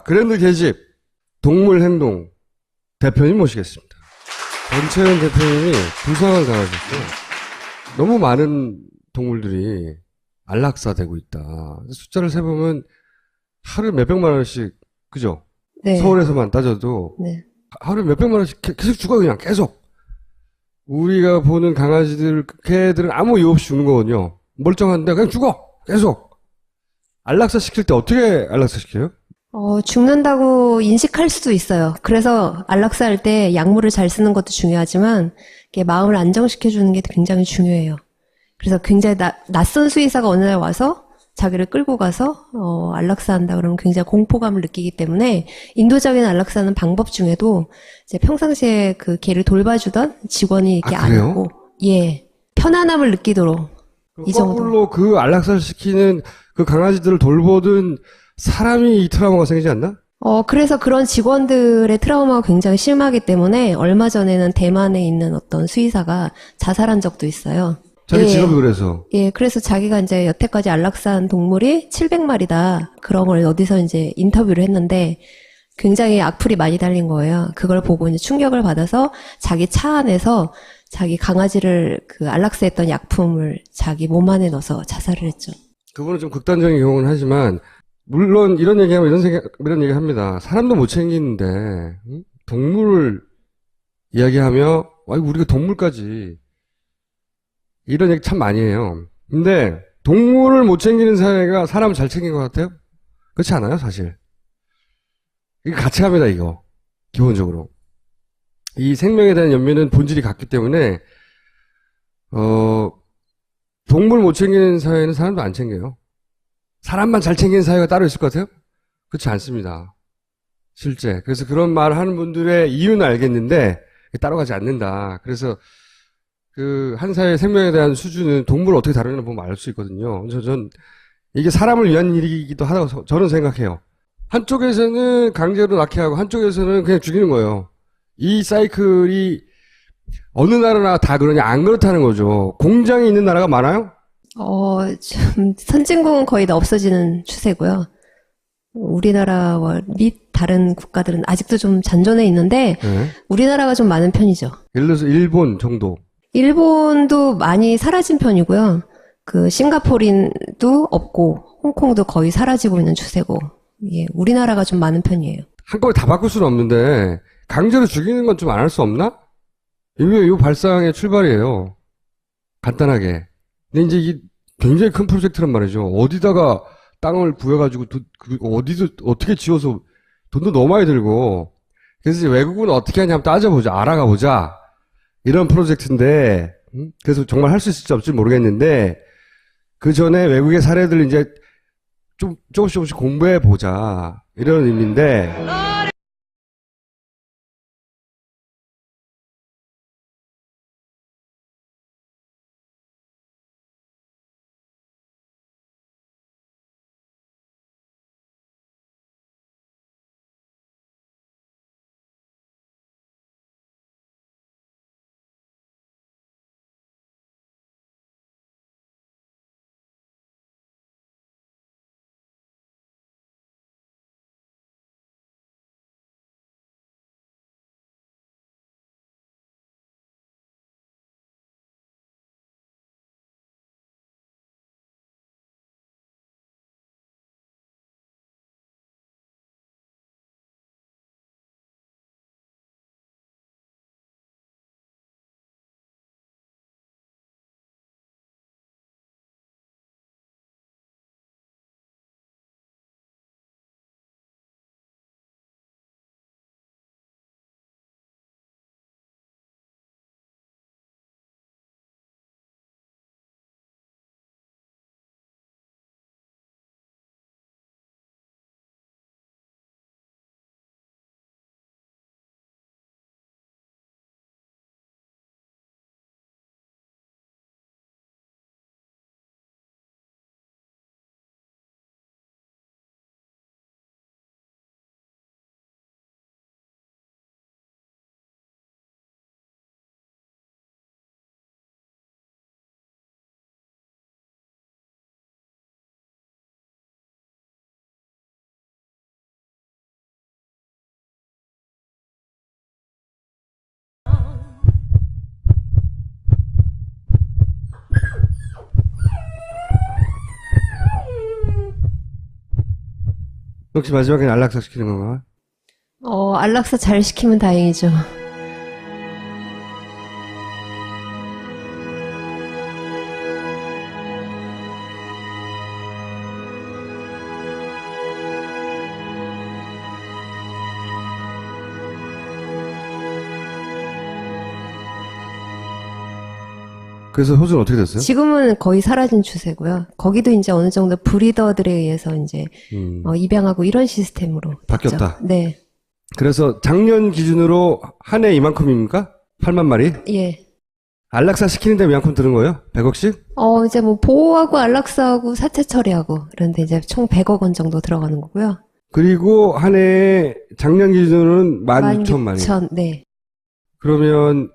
그랜드 계집 동물행동 대표님 모시겠습니다. 권채연 대표님이 부상을 당하셨어요. 너무 많은 동물들이 안락사되고 있다. 숫자를 세보면 하루에 몇백만 원씩, 그죠? 네. 서울에서만 따져도 네. 하루에 몇백만 원씩 계속 죽어, 그냥 계속. 우리가 보는 강아지들, 개들은 아무 이유 없이 죽는 거거든요. 멀쩡한데 그냥 죽어, 계속. 안락사 시킬 때 어떻게 안락사 시켜요? 죽는다고 인식할 수도 있어요. 그래서 안락사 할 때 약물을 잘 쓰는 것도 중요하지만 이게 마음을 안정시켜주는 게 굉장히 중요해요. 그래서 굉장히 낯선 수의사가 어느 날 와서 자기를 끌고 가서 안락사 한다 그러면 굉장히 공포감을 느끼기 때문에 인도적인 안락사는 방법 중에도 이제 평상시에 그 개를 돌봐주던 직원이 이렇게 그래요? 안고 예 편안함을 느끼도록 이 정도. 거꾸로 그 안락사를 시키는 그 강아지들을 돌보던 사람이 이 트라우마가 생기지 않나? 그래서 그런 직원들의 트라우마가 굉장히 심하기 때문에 얼마 전에는 대만에 있는 어떤 수의사가 자살한 적도 있어요. 자기 예. 직업이 그래서. 예, 그래서 자기가 이제 여태까지 안락사한 동물이 700마리다. 그런 걸 어디서 이제 인터뷰를 했는데 굉장히 악플이 많이 달린 거예요. 그걸 보고 이제 충격을 받아서 자기 차 안에서 자기 강아지를 그 안락사했던 약품을 자기 몸 안에 넣어서 자살을 했죠. 그거는 좀 극단적인 경우는 하지만, 물론 이런 얘기하면 이런 얘기 합니다. 사람도 못 챙기는데, 응? 동물을 이야기하며, 아이고, 우리가 동물까지. 이런 얘기 참 많이 해요. 근데, 동물을 못 챙기는 사회가 사람을 잘 챙긴 것 같아요? 그렇지 않아요, 사실? 이거 같이 합니다, 이거. 기본적으로. 이 생명에 대한 연민은 본질이 같기 때문에, 동물 못 챙기는 사회는 사람도 안 챙겨요. 사람만 잘 챙기는 사회가 따로 있을 것 같아요? 그렇지 않습니다. 실제. 그래서 그런 말을 하는 분들의 이유는 알겠는데, 따라가지 않는다. 그래서, 한 사회의 생명에 대한 수준은 동물을 어떻게 다루느냐 보면 알 수 있거든요. 그래서 이게 사람을 위한 일이기도 하다고 저는 생각해요. 한쪽에서는 강제로 낳게 하고, 한쪽에서는 그냥 죽이는 거예요. 이 사이클이 어느 나라나 다 그러냐? 안 그렇다는 거죠. 공장이 있는 나라가 많아요? 좀 선진국은 거의 다 없어지는 추세고요. 우리나라와 및 다른 국가들은 아직도 좀 잔존해 있는데 네. 우리나라가 좀 많은 편이죠. 예를 들어서 일본 정도. 일본도 많이 사라진 편이고요. 그 싱가포르도 없고 홍콩도 거의 사라지고 있는 추세고 예, 우리나라가 좀 많은 편이에요. 한꺼번에 다 바꿀 수는 없는데 강제로 죽이는 건 좀 안 할 수 없나? 이게 이 발상의 출발이에요. 간단하게. 근데 이제 이게 굉장히 큰 프로젝트란 말이죠. 어디다가 땅을 구해가지고 어디서 어떻게 지어서 돈도 너무 많이 들고 그래서 이제 외국은 어떻게 하냐 한번 따져보자. 알아가 보자. 이런 프로젝트인데 그래서 정말 할 수 있을지 없을지 모르겠는데 그 전에 외국의 사례들 이제 좀 조금씩 공부해 보자 이런 의미인데 혹시 마지막에 안락사 시키는 건가요? 안락사 잘 시키면 다행이죠. 그래서 호주는 어떻게 됐어요? 지금은 거의 사라진 추세고요. 거기도 이제 어느 정도 브리더들에 의해서 이제 입양하고 이런 시스템으로 바뀌었다. 됐죠. 네. 그래서 작년 기준으로 한 해 이만큼입니까? 8만 마리? 예. 안락사 시키는데 이만큼 드는 거예요? 100억씩? 이제 뭐 보호하고 안락사하고 사체 처리하고 그런데 이제 총 100억 원 정도 들어가는 거고요. 그리고 한 해에 작년 기준으로는 16,000마리. 16,000, 네. 그러면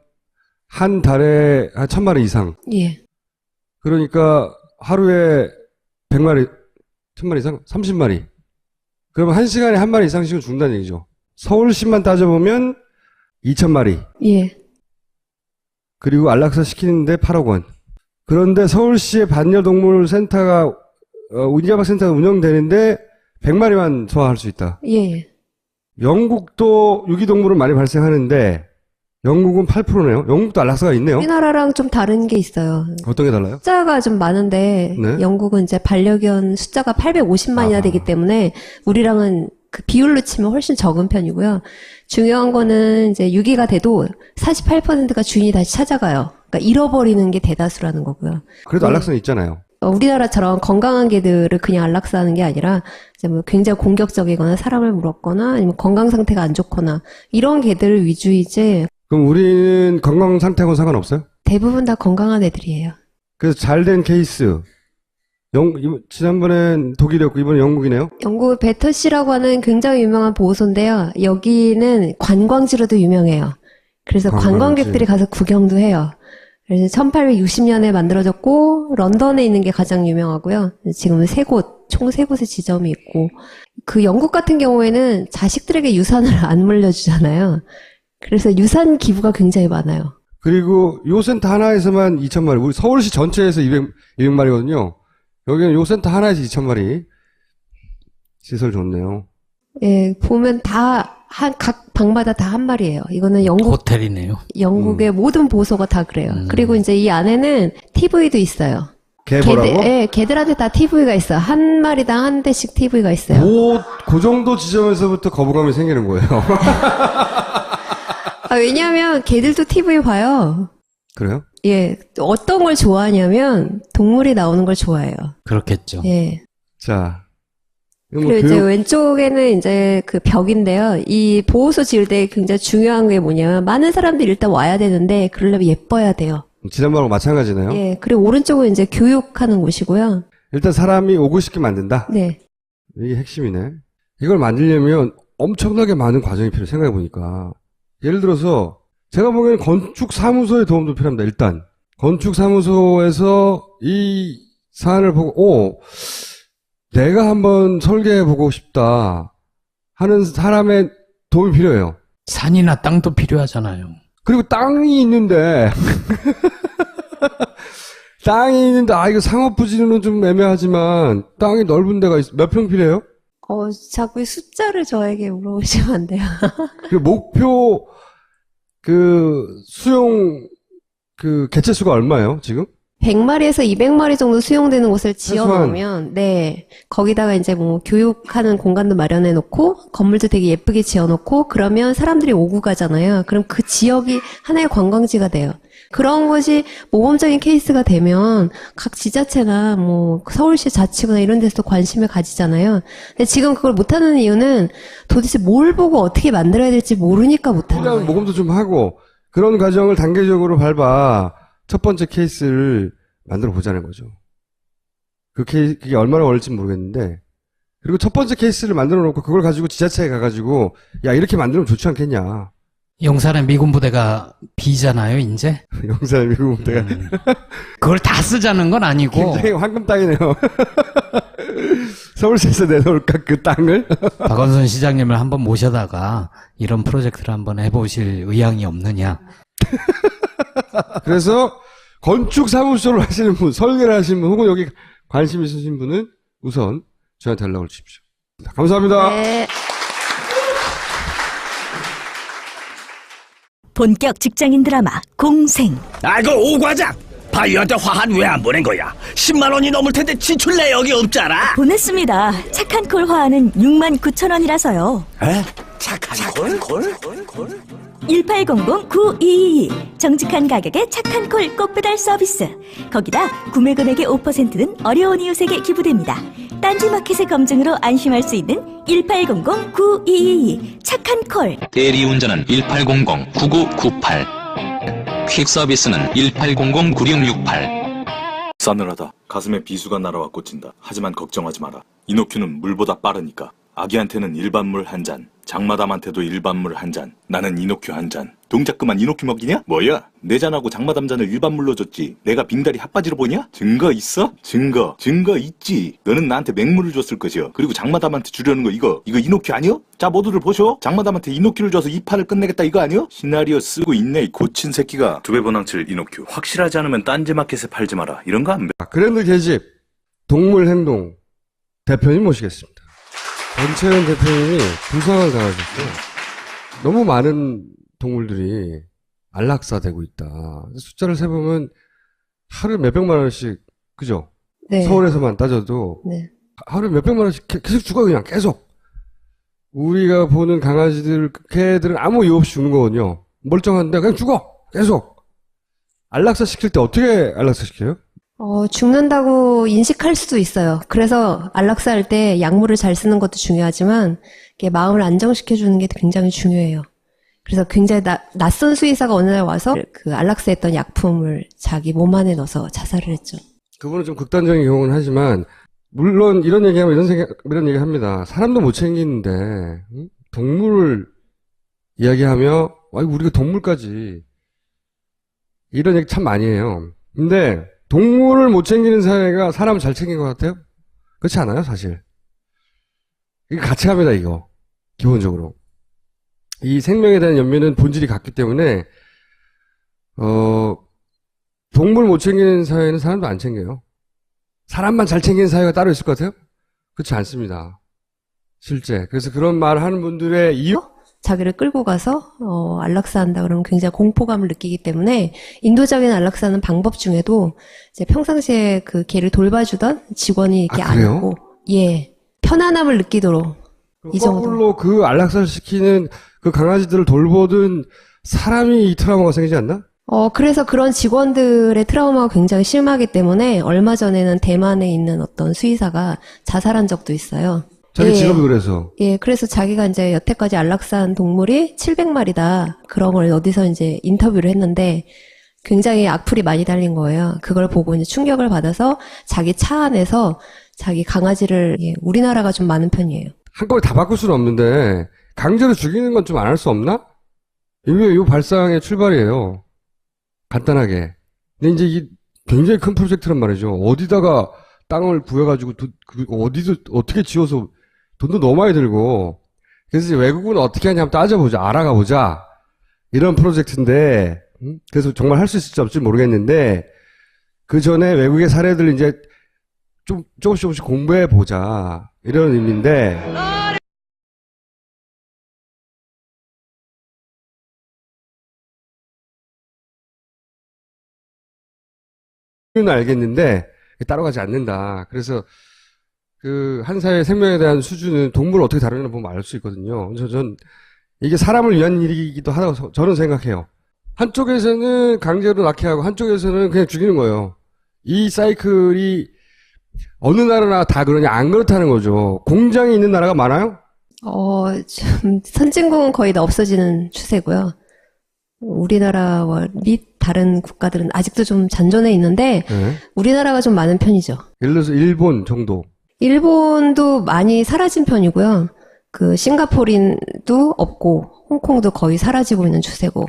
한 달에 한 1,000마리 이상. 예. 그러니까 하루에 100마리, 1,000마리 이상? 30마리. 그러면 한 시간에 한 마리 이상씩은 죽는다는 얘기죠. 서울시만 따져보면 2,000마리. 예. 그리고 안락사 시키는데 8억 원. 그런데 서울시의 반려동물 센터가, 인자박 센터가 운영되는데 100마리만 소화할 수 있다. 예. 영국도 유기동물은 많이 발생하는데 영국은 8%네요. 영국도 안락사가 있네요. 우리나라랑 좀 다른 게 있어요. 어떤 게 달라요? 숫자가 좀 많은데 네. 영국은 이제 반려견 숫자가 850만이나 아하. 되기 때문에 우리랑은 그 비율로 치면 훨씬 적은 편이고요. 중요한 거는 이제 유기가 돼도 48%가 주인이 다시 찾아가요. 그러니까 잃어버리는 게 대다수라는 거고요. 그래도 네. 안락사는 있잖아요. 우리나라처럼 건강한 개들을 그냥 안락사하는 게 아니라 이제 뭐 굉장히 공격적이거나 사람을 물었거나 아니면 건강 상태가 안 좋거나 이런 개들 위주이지 그럼 우리는 건강 상태하고는 상관없어요? 대부분 다 건강한 애들이에요. 그래서 잘된 케이스. 지난번엔 독일이었고 이번엔 영국이네요. 영국 베터시라고 하는 굉장히 유명한 보호소인데요. 여기는 관광지로도 유명해요. 그래서 관광지. 관광객들이 가서 구경도 해요. 그래서 1860년에 만들어졌고 런던에 있는 게 가장 유명하고요. 지금은 총 3곳의 지점이 있고 그 영국 같은 경우에는 자식들에게 유산을 안 물려주잖아요. 그래서 유산 기부가 굉장히 많아요. 그리고 요 센터 하나에서만 2,000마리. 우리 서울시 전체에서 200마리거든요. 여기는 요 센터 하나에서 2,000마리. 시설 좋네요. 예, 보면 각 방마다 다 한 마리예요. 이거는 호텔이네요. 영국의 모든 보호소가 다 그래요. 그리고 이제 이 안에는 TV도 있어요. 개보라고? 예, 개들한테 다 TV가 있어요. 한 마리당 한 대씩 TV가 있어요. 그 정도 지점에서부터 거부감이 생기는 거예요. 왜냐하면 개들도 TV 봐요. 그래요? 예, 어떤 걸 좋아하냐면 동물이 나오는 걸 좋아해요. 그렇겠죠. 예. 자. 이거 뭐 그리고 이제 왼쪽에는 이제 그 벽인데요. 이 보호소 지을 때 굉장히 중요한 게 뭐냐면 많은 사람들이 일단 와야 되는데 그러려면 예뻐야 돼요. 지난번하고 마찬가지네요. 예. 그리고 오른쪽은 이제 교육하는 곳이고요. 일단 사람이 오고 싶게 만든다? 네. 이게 핵심이네. 이걸 만들려면 엄청나게 많은 과정이 필요해, 생각해보니까. 예를 들어서, 제가 보기에는 건축사무소의 도움도 필요합니다, 일단. 건축사무소에서 이 사안을 보고, 내가 한번 설계해보고 싶다 하는 사람의 도움이 필요해요. 산이나 땅도 필요하잖아요. 그리고 땅이 있는데, 이거 상업부지는 좀 애매하지만, 땅이 넓은 데가 몇 평 필요해요? 자꾸 숫자를 저에게 물어보시면 안 돼요. 그 목표, 수용, 개체수가 얼마예요, 지금? 100마리에서 200마리 정도 수용되는 곳을 지어 최소한. 놓으면, 네. 거기다가 이제 뭐 교육하는 공간도 마련해 놓고, 건물도 되게 예쁘게 지어 놓고, 그러면 사람들이 오고 가잖아요. 그럼 그 지역이 하나의 관광지가 돼요. 그런 것이 모범적인 케이스가 되면 각 지자체나 뭐 서울시 자치구나 이런 데서도 관심을 가지잖아요. 근데 지금 그걸 못하는 이유는 도대체 뭘 보고 어떻게 만들어야 될지 모르니까 못하는 일단 거예요. 모금도 좀 하고, 그런 과정을 단계적으로 밟아 첫 번째 케이스를 만들어 보자는 거죠. 그게 얼마나 걸릴지 모르겠는데, 그리고 첫 번째 케이스를 만들어 놓고 그걸 가지고 지자체에 가가지고, 야, 이렇게 만들면 좋지 않겠냐. 용산의 미군 부대가 B잖아요, 이제. 영사의 미국 부대가 그걸 다 쓰자는 건 아니고. 굉장히 황금 땅이네요. 서울시에서 내놓을까, 그 땅을? 박원순 시장님을 한번 모셔다가 이런 프로젝트를 한번 해보실 의향이 없느냐. 그래서 건축사무소를 하시는 분, 설계를 하시는 분, 혹은 여기 관심 있으신 분은 우선 저한테 연락을 주십시오. 감사합니다. 네. 본격 직장인 드라마 공생. 아이고 오과장, 바이오한테 화한 왜 안 보낸 거야? 10만 원이 넘을 텐데 지출 내역이 없잖아. 보냈습니다. 착한 콜 화하는 69,000원이라서요. 에? 착한 콜? 1800-9222 정직한 가격에 착한 콜 꽃배달 서비스. 거기다 구매 금액의 5%는 어려운 이웃에게 기부됩니다. 딴지마켓의 검증으로 안심할 수 있는 1800-9222 착한 콜. 대리운전은 1800-9998 퀵서비스는 1800-9668 싸늘하다. 가슴에 비수가 날아와 꽂힌다. 하지만 걱정하지 마라. 이노큐는 물보다 빠르니까. 아기한테는 일반 물 한 잔, 장마담한테도 일반 물 한 잔, 나는 이노큐 한 잔. 동작 그만 이노큐 먹이냐? 뭐야? 내 잔하고 장마담 잔을 일반 물로 줬지. 내가 빙다리 핫바지로 보냐? 증거 있어? 증거 있지. 너는 나한테 맹물을 줬을 것이여. 그리고 장마담한테 주려는 거 이거 이노큐 아니여? 자, 모두들 보쇼. 장마담한테 이노큐를 줘서 이 판을 끝내겠다 이거 아니여? 시나리오 쓰고 있네 이 고친 새끼가. 2배 번항칠 이노큐. 확실하지 않으면 딴지마켓에 팔지 마라. 이런 거 안 배. 그랜드 계집 동물행동 대표님 모시겠습니다. 전채연 대표님이 부상을 당하셨어요. 너무 많은 동물들이 안락사되고 있다. 숫자를 세보면 하루에 몇백만 원씩, 그죠? 네. 서울에서만 따져도 네. 하루에 몇백만 원씩 계속 죽어, 그냥 계속. 우리가 보는 강아지들, 개들은 아무 이유 없이 죽는 거거든요. 멀쩡한데 그냥 죽어! 계속! 안락사 시킬 때 어떻게 안락사 시켜요? 죽는다고 인식할 수도 있어요. 그래서 안락사 할 때 약물을 잘 쓰는 것도 중요하지만 이게 마음을 안정시켜주는 게 굉장히 중요해요. 그래서 굉장히 낯선 수의사가 어느 날 와서 그 안락사 했던 약품을 자기 몸 안에 넣어서 자살을 했죠. 그분은 좀 극단적인 경우는 하지만, 물론 이런 얘기하면 이런 얘기 합니다. 사람도 못 챙기는데, 응? 동물을 이야기하며, 우리가 동물까지. 이런 얘기 참 많이 해요. 근데, 동물을 못 챙기는 사회가 사람을 잘 챙긴 것 같아요? 그렇지 않아요, 사실? 이거 같이 합니다, 이거. 기본적으로. 이 생명에 대한 연민은 본질이 같기 때문에, 동물 못 챙기는 사회는 사람도 안 챙겨요. 사람만 잘 챙기는 사회가 따로 있을 것 같아요? 그렇지 않습니다. 실제. 그래서 그런 말을 하는 분들의 이유? 자기를 끌고 가서 안락사 한다 그러면 굉장히 공포감을 느끼기 때문에 인도적인 안락사는 방법 중에도 이제 평상시에 그 개를 돌봐주던 직원이 이렇게 그래요? 안고 편안함을 느끼도록 이 정도. 거꾸로 그 안락사를 시키는 그 강아지들을 돌보던 사람이 이 트라우마가 생기지 않나? 그래서 그런 직원들의 트라우마가 굉장히 심하기 때문에 얼마 전에는 대만에 있는 어떤 수의사가 자살한 적도 있어요. 자기 직업이 그래서. 예, 그래서 자기가 이제 여태까지 안락사한 동물이 700마리다. 그런 걸 어디서 이제 인터뷰를 했는데 굉장히 악플이 많이 달린 거예요. 그걸 보고 이제 충격을 받아서 자기 차 안에서 자기 강아지를, 우리나라가 좀 많은 편이에요. 한꺼번에 다 바꿀 수는 없는데, 강제로 죽이는 건 좀 안 할 수 없나? 이게 요 발상의 출발이에요. 간단하게. 근데 이제 이게 굉장히 큰 프로젝트란 말이죠. 어디다가 땅을 구해가지고, 어디서, 어떻게 지어서 돈도 너무 많이 들고. 그래서 이제 외국은 어떻게 하냐 한번 따져보자. 알아가 보자. 이런 프로젝트인데, 그래서 정말 할 수 있을지 없을지 모르겠는데, 그 전에 외국의 사례들 이제 조금씩 공부해 보자. 이런 의미인데, 이유는 알겠는데, 따라가지 않는다. 그래서, 한 사회의 생명에 대한 수준은 동물을 어떻게 다루느냐 보면 알 수 있거든요. 그래서 이게 사람을 위한 일이기도 하다고 저는 생각해요. 한쪽에서는 강제로 낳게 하고, 한쪽에서는 그냥 죽이는 거예요. 이 사이클이 어느 나라나 다 그러냐? 안 그렇다는 거죠. 공장이 있는 나라가 많아요? 좀 선진국은 거의 다 없어지는 추세고요. 우리나라와 및 다른 국가들은 아직도 좀 잔존해 있는데 네. 우리나라가 좀 많은 편이죠. 예를 들어서 일본 정도. 일본도 많이 사라진 편이고요. 싱가포르도 없고 홍콩도 거의 사라지고 있는 추세고